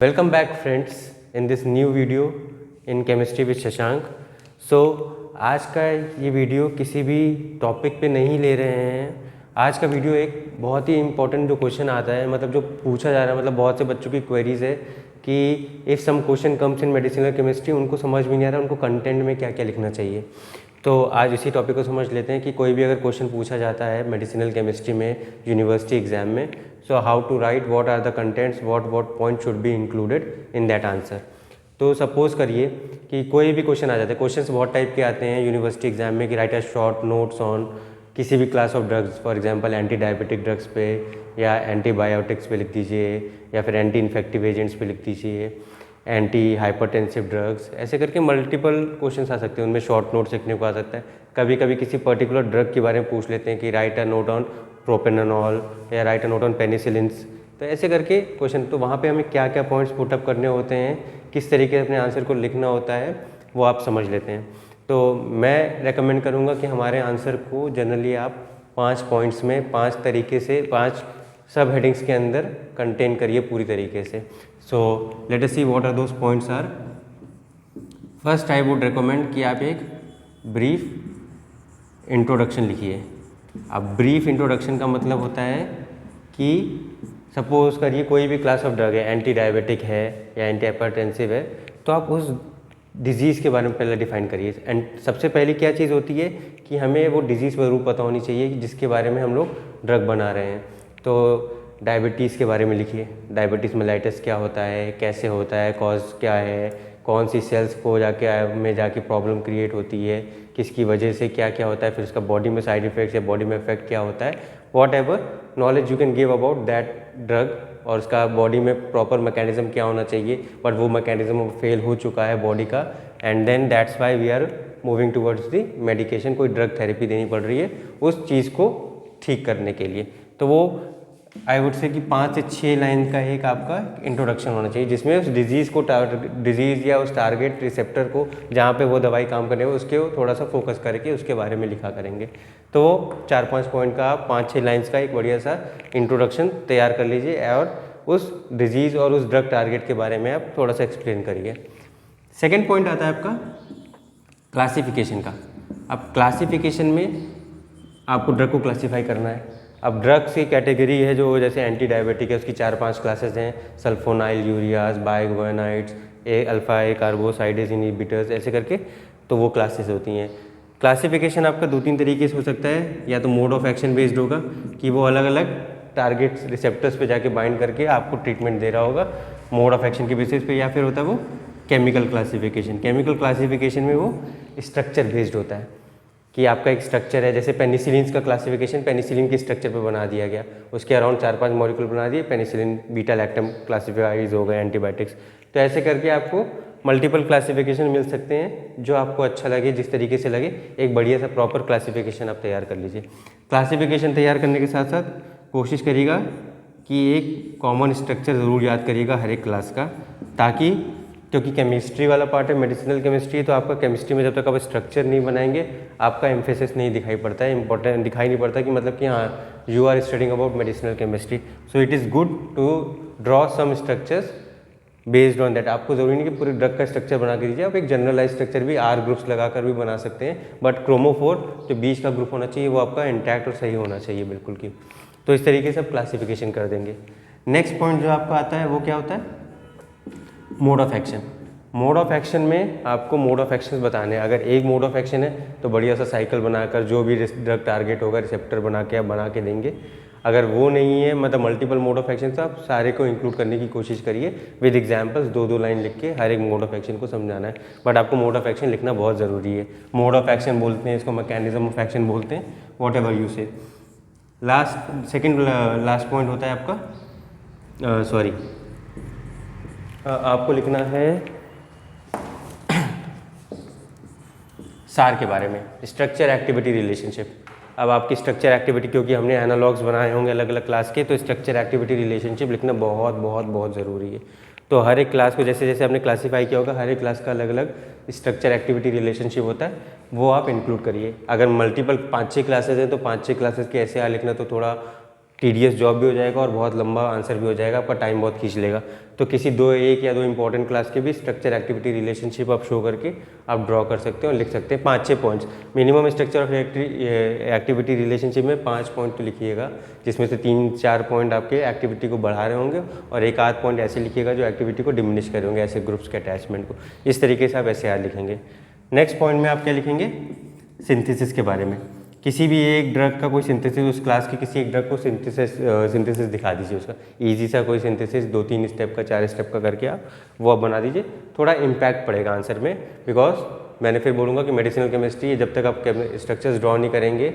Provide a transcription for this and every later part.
Welcome back friends in this new video in chemistry with Shashank. आज का ये video किसी भी टॉपिक पे नहीं ले रहे हैं। आज का वीडियो एक बहुत ही इम्पोर्टेंट जो क्वेश्चन आता है, मतलब जो पूछा जा रहा है, मतलब बहुत से बच्चों की क्वेरीज है कि if some question comes in medicinal chemistry, उनको समझ में नहीं आ रहा उनको कंटेंट में क्या क्या लिखना चाहिए। तो आज इसी टॉपिक को समझ लेते हैं कि कोई भी अगर क्वेश्चन पूछा जाता है मेडिसिनल केमिस्ट्री में यूनिवर्सिटी एग्जाम में, so how to write, what are the contents, what point should be included in that answer। तो सपोज करिए कि कोई भी क्वेश्चन आ जाता है। क्वेश्चंस बहुत टाइप के आते हैं यूनिवर्सिटी एग्जाम में कि write a short notes on किसी भी class of drugs, for example anti diabetic drugs पे या एंटीबायोटिक्स पे लिख दीजिए, या फिर एंटी इन्फेक्टिव एजेंट्स पे लिख दीजिए, एंटी हाइपरटेंसिव ड्रग्स, ऐसे करके मल्टीपल क्वेश्चंस आ सकते हैं। उनमें शॉर्ट नोट्स लिखने को आ सकता है। कभी कभी किसी पर्टिकुलर ड्रग के बारे में पूछ लेते हैं कि write a note on propranolol या write a note on penicillins. तो ऐसे करके क्वेश्चन, तो वहाँ पे हमें क्या क्या पॉइंट्स पुटअप करने होते हैं, किस तरीके से अपने आंसर को लिखना होता है, वो आप समझ लेते हैं। तो मैं रेकमेंड करूँगा कि हमारे आंसर को जनरली आप 5 पॉइंट्स में 5 तरीके से 5 सब हेडिंग्स के अंदर कंटेन करिए पूरी तरीके से। So let us see what are those points are. First I would recommend कि आप एक ब्रीफ इंट्रोडक्शन लिखिए। अब ब्रीफ इंट्रोडक्शन का मतलब होता है कि सपोज करिए कोई भी क्लास ऑफ ड्रग है, एंटी डायबिटिक है या एंटी हाइपरटेंसिव है, तो आप उस डिजीज़ के बारे में पहले डिफाइन करिए। एंड सबसे पहले क्या चीज़ होती है कि हमें वो डिजीज़ ज़रूर पता होनी चाहिए कि जिसके बारे में हम लोग ड्रग बना रहे हैं। तो डायबिटीज़ के बारे में लिखिए, डायबिटीज़ मेलाइटस क्या होता है, कैसे होता है, कॉज क्या है, कौन सी सेल्स को जाके प्रॉब्लम क्रिएट होती है, किसकी वजह से क्या क्या होता है, फिर उसका बॉडी में साइड इफेक्ट्स या बॉडी में इफेक्ट क्या होता है, what ever knowledge you can give about that drug, और उसका बॉडी में प्रॉपर मैकेनिज्म क्या होना चाहिए, बट वो मैकेनिज्म फेल हो चुका है बॉडी का, and then that's why we are moving towards the medication. कोई ड्रग थेरेपी देनी पड़ रही है उस चीज़ को ठीक करने के लिए। तो वो आई वुड से कि 5 से 6 लाइन का एक आपका इंट्रोडक्शन होना चाहिए, जिसमें उस डिजीज़ को डिजीज़ या उस टारगेट रिसेप्टर को जहाँ पे वो दवाई काम करने उसके थोड़ा सा फोकस करके उसके बारे में लिखा करेंगे। तो 4-5 पॉइंट का आप 5-6 लाइन्स का एक बढ़िया सा इंट्रोडक्शन तैयार कर लीजिए, और उस डिजीज़ और उस ड्रग टारगेट के बारे में आप थोड़ा सा एक्सप्लेन करिए। सेकेंड पॉइंट आता है आपका क्लासिफिकेशन का। अब क्लासिफिकेशन में आपको ड्रग को क्लासीफाई करना है। अब ड्रग्स की कैटेगरी है जो जैसे एंटी डायबिटिक है, उसकी 4-5 क्लासेस हैं, सल्फोनाइल यूरियाज, बाइगोनाइड्स, ए अल्फा ए कार्बोसाइडेज इनहिबिटर्स, ऐसे करके तो वो क्लासेस होती हैं। क्लासिफिकेशन आपका 2-3 तरीके से हो सकता है, या तो मोड ऑफ एक्शन बेस्ड होगा कि वो अलग अलग टारगेट्स रिसेप्टर्स पे जाके बाइंड करके आपको ट्रीटमेंट दे रहा होगा मोड ऑफ एक्शन के बेसिस पे, या फिर होता है वो केमिकल क्लासिफिकेशन। केमिकल क्लासिफिकेशन में वो स्ट्रक्चर बेस्ड होता है कि आपका एक स्ट्रक्चर है, जैसे पेनिसिलिन का क्लासिफिकेशन पेनिसिलिन के स्ट्रक्चर पे बना दिया गया, उसके अराउंड 4-5 मॉलिक्यूल बना दिए, पेनिसिलिन बीटा लैक्टम क्लासिफाइज हो गए एंटीबायोटिक्स। तो ऐसे करके आपको मल्टीपल क्लासिफिकेशन मिल सकते हैं, जो आपको अच्छा लगे, जिस तरीके से लगे एक बढ़िया सा प्रॉपर क्लासिफिकेशन आप तैयार कर लीजिए। क्लासिफिकेशन तैयार करने के साथ साथ कोशिश करिएगा कि एक कॉमन स्ट्रक्चर ज़रूर याद करिएगा हर एक क्लास का, ताकि क्योंकि केमिस्ट्री वाला पार्ट है, मेडिसिनल केमिस्ट्री, तो आपका केमिस्ट्री में जब तक आप स्ट्रक्चर नहीं बनाएंगे आपका एम्फेसिस नहीं दिखाई पड़ता है, इंपॉर्टेंट दिखाई नहीं पड़ता कि मतलब कि हाँ you are studying about medicinal chemistry. So it is good to draw some structures based on that. आपको ज़रूरी नहीं कि पूरे ड्रग का स्ट्रक्चर बना के दीजिए, आप एक जनरलाइज स्ट्रक्चर भी आर ग्रुप्स लगाकर भी बना सकते हैं, बट क्रोमोफोर जो बीच का ग्रुप होना चाहिए वो आपका इंटैक्ट और सही होना चाहिए बिल्कुल की। तो इस तरीके से आप क्लासिफिकेशन कर देंगे। नेक्स्ट पॉइंट जो आपका आता है वो क्या होता है, mode of action. Mode of action में आपको मोड ऑफ एक्शन बताने हैं। अगर एक मोड ऑफ एक्शन है तो बढ़िया सा साइकिल बनाकर जो भी ड्रग टारगेट होगा रिसेप्टर बना के देंगे। अगर वो नहीं है, मतलब मल्टीपल मोड ऑफ एक्शन, तो आप सारे को इंक्लूड करने की कोशिश करिए विद एग्जांपल्स, 2-2 लाइन लिख के हर एक मोड ऑफ एक्शन को समझाना है। बट आपको मोड ऑफ एक्शन लिखना बहुत ज़रूरी है। मोड ऑफ एक्शन बोलते हैं इसको, मैकेनिज्म ऑफ एक्शन बोलते हैं, वॉट एवर यू से। लास्ट पॉइंट होता है आपका आपको लिखना है सार के बारे में, स्ट्रक्चर एक्टिविटी रिलेशनशिप। अब आपकी स्ट्रक्चर एक्टिविटी, क्योंकि हमने एनालॉग्स बनाए होंगे अलग अलग क्लास के, तो स्ट्रक्चर एक्टिविटी रिलेशनशिप लिखना बहुत बहुत बहुत ज़रूरी है। तो हर एक क्लास को जैसे जैसे आपने क्लासीफाई किया होगा, हर एक क्लास का अलग अलग स्ट्रक्चर एक्टिविटी रिलेशनशिप होता है, वो आप इंक्लूड करिए। अगर मल्टीपल 5-6 क्लासेज हैं तो 5-6 क्लासेज के ऐसे लिखना तो थोड़ा टीडियस जॉब भी हो जाएगा और बहुत लंबा आंसर भी हो जाएगा, आपका टाइम बहुत खींच लेगा। तो किसी एक या दो इंपॉर्टेंट क्लास के भी स्ट्रक्चर एक्टिविटी रिलेशनशिप आप शो करके आप ड्रॉ कर सकते हैं और लिख सकते हैं 5-6 points minimum. Structure of activity relationship में 5 पॉइंट तो लिखिएगा, जिसमें से 3-4 पॉइंट आपके एक्टिविटी को बढ़ा रहे होंगे और एक आध पॉइंट ऐसे लिखिएगा जो एक्टिविटी को डिमिनिश कर होंगे, ऐसे ग्रुप्स के अटैचमेंट को। इस तरीके से आप ऐसे लिखेंगे। नेक्स्ट पॉइंट में आप क्या लिखेंगे, सिंथेसिस के बारे में। किसी भी एक ड्रग का कोई सिंथेसिस, उस क्लास के किसी एक ड्रग को सिंथेसिस दिखा दीजिए उसका, इजी सा कोई सिंथेसिस 2-3 स्टेप का 4 स्टेप का करके आप वो आप बना दीजिए। थोड़ा इम्पैक्ट पड़ेगा आंसर में, बिकॉज मैंने फिर बोलूँगा कि मेडिसिनल केमिस्ट्री जब तक आप स्ट्रक्चर्स ड्रॉ नहीं करेंगे,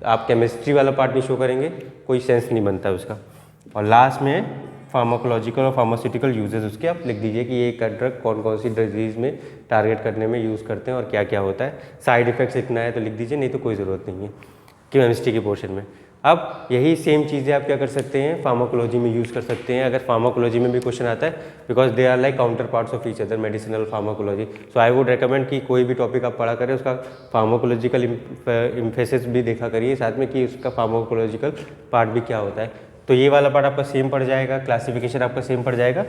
आप केमिस्ट्री वाला पार्ट नहीं शो करेंगे, कोई सेंस नहीं बनता उसका। और लास्ट में फार्माकोलॉजिकल और फार्मास्यूटिकल यूजेस उसके आप लिख दीजिए कि ये ड्रग कौन कौन सी डिजीज़ में टारगेट करने में यूज़ करते हैं और क्या क्या होता है। साइड इफेक्ट्स लिखना है तो लिख दीजिए, नहीं तो कोई ज़रूरत नहीं है केमिस्ट्री के पोर्शन में। अब यही सेम चीज़ें आप क्या कर सकते हैं, फार्माकोलॉजी में यूज़ कर सकते हैं। अगर फार्माकोलॉजी में भी क्वेश्चन आता है, because they are like counterparts of each other, medicinal pharmacology. So I would recommend कि कोई भी टॉपिक आप पढ़ा करें उसका फार्माकोलॉजिकल इम्फेसिस भी देखा करिए साथ में, कि उसका फार्माकोलॉजिकल पार्ट भी क्या होता है। तो ये वाला पार्ट आपका सेम पड़ जाएगा, क्लासिफिकेशन आपका सेम पड़ जाएगा।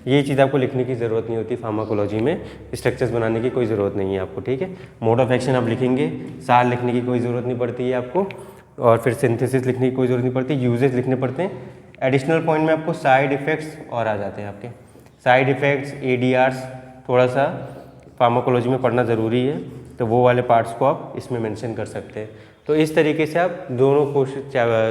ये चीज़ आपको लिखने की ज़रूरत नहीं होती फार्माकोलॉजी में, स्ट्रक्चर्स बनाने की कोई ज़रूरत नहीं है आपको, ठीक है। मोड ऑफ एक्शन आप लिखेंगे, सार लिखने की कोई ज़रूरत नहीं पड़ती है आपको, और फिर सिंथेसिस लिखने की कोई ज़रूरत नहीं पड़ती, यूजेस लिखने पड़ते हैं। एडिशनल पॉइंट में आपको साइड इफ़ेक्ट्स और आ जाते हैं आपके। साइड इफ़ेक्ट्स, ADRs थोड़ा सा फार्माकोलॉजी में पढ़ना ज़रूरी है, तो वो वाले पार्ट्स को आप इसमें मेंशन कर सकते हैं। तो इस तरीके से आप दोनों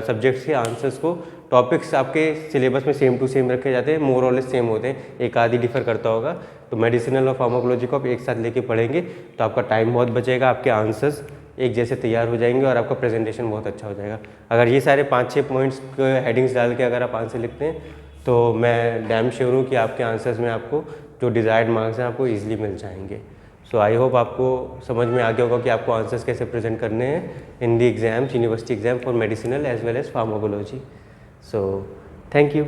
सब्जेक्ट्स के आंसर्स को, टॉपिक्स आपके सिलेबस में सेम टू सेम रखे जाते हैं, मोर और लेस सेम होते हैं, एक आदि डिफर करता होगा। तो मेडिसिनल और फार्माकोलॉजी को आप एक साथ लेके पढ़ेंगे तो आपका टाइम बहुत बचेगा, आपके आंसर्स एक जैसे तैयार हो जाएंगे और आपका प्रेजेंटेशन बहुत अच्छा हो जाएगा। अगर ये सारे 5-6 पॉइंट्स हेडिंग्स डाल के अगर आप आंसर लिखते हैं तो मैं डैम श्योर हूँ कि आपके आंसर्स में आपको जो डिज़ायर्ड मार्क्स हैं आपको ईजिली मिल जाएंगे। सो आई होप आपको समझ में आ गया होगा कि आपको आंसर्स कैसे प्रेजेंट करने हैं in the exams, university exam for medicinal as well as pharmacology. So thank you.